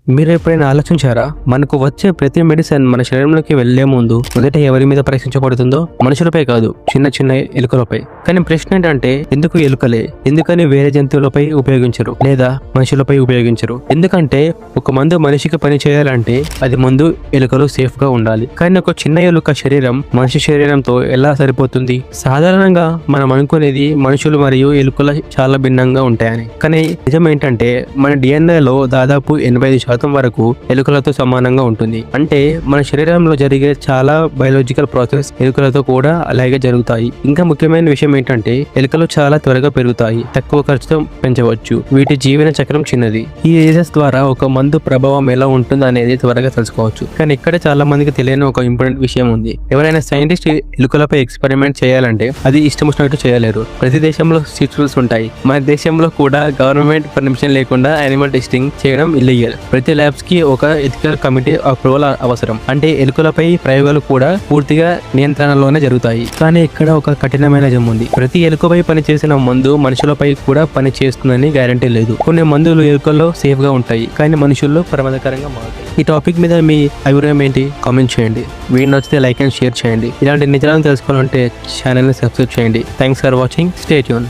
మీరు ఎప్పుడైనా ఆలోచించారా? మనకు వచ్చే ప్రతి మెడిసిన్ మన శరీరంలోకి వెళ్లే ముందు మొదట ఎవరి మీద పరీక్షించబడుతుందో? మనుషులపై కాదు, చిన్న చిన్న ఎలుకలపై. కానీ ప్రశ్న ఏంటంటే, ఎందుకు ఎలుకలే? ఎందుకని వేరే జంతువులపై ఉపయోగించరు లేదా మనుషులపై ఉపయోగించరు? ఎందుకంటే ఒక మందు మనిషికి పని చేయాలంటే అది ముందు ఎలుకలు సేఫ్ గా ఉండాలి. కానీ ఒక చిన్న ఎలుక శరీరం మనిషి శరీరంతో ఎలా సరిపోతుంది? సాధారణంగా మనం అనుకునేది మనుషులు మరియు ఎలుకల చాలా భిన్నంగా ఉంటాయని. కానీ నిజం ఏంటంటే మన DNA లో దాదాపు 85% వరకు ఎలుకలతో సమానంగా ఉంటుంది. అంటే మన శరీరంలో జరిగే చాలా బయోలాజికల్ ప్రాసెస్ ఎలుకలతో కూడా అలాగే జరుగుతాయి. ఇంకా ముఖ్యమైన విషయం ఏంటంటే ఎలుకలు చాలా త్వరగా పెరుగుతాయి, తక్కువ ఖర్చుతో పెంచవచ్చు. వీటి జీవన చక్రం చిన్నది. ఈ ఏజెస్ ద్వారా ఒక మందు ప్రభావం ఎలా ఉంటుంది అనేది త్వరగా తెలుసుకోవచ్చు. కానీ ఇక్కడ చాలా మందికి తెలియని ఒక ఇంపార్టెంట్ విషయం ఉంది. ఎవరైనా సైంటిస్ట్ ఎలుకలపై ఎక్స్పెరిమెంట్ చేయాలంటే అది ఇష్టం వచ్చినట్టు చేయలేరు. ప్రతి దేశంలో స్ట్రిక్ట్ రూల్స్ ఉంటాయి. మన దేశంలో కూడా గవర్నమెంట్ పర్మిషన్ లేకుండా యానిమల్ టెస్టింగ్ చేయడం ఇల్లీగల్. ప్రతి ల్యాబ్స్ కి ఒక ఎథికల్ కమిటీ అప్రూవల్ అవసరం. అంటే ఎలుకలపై ప్రయోగాలు కూడా పూర్తిగా నియంత్రణలోనే జరుగుతాయి. కానీ ఇక్కడ ఒక కఠినమైన నిజం ఉంది. ప్రతి ఎలుకపై పనిచేసిన మందు మనుషులపై కూడా పని చేస్తుందని గ్యారంటీ లేదు. కొన్ని మందులు ఎలుకల్లో సేఫ్ గా ఉంటాయి, కానీ మనుషుల్లో ప్రమాదకరంగా మారుతాయి. ఈ టాపిక్ మీద మీ అభిప్రాయం ఏంటి? కామెంట్ చేయండి. వీడియో నచ్చితే లైక్ అండ్ షేర్ చేయండి. ఇలాంటి నిజాలను తెలుసుకోవాలంటే ఛానల్ ని సబ్స్క్రైబ్ చేయండి. Thanks for watching. Stay tune.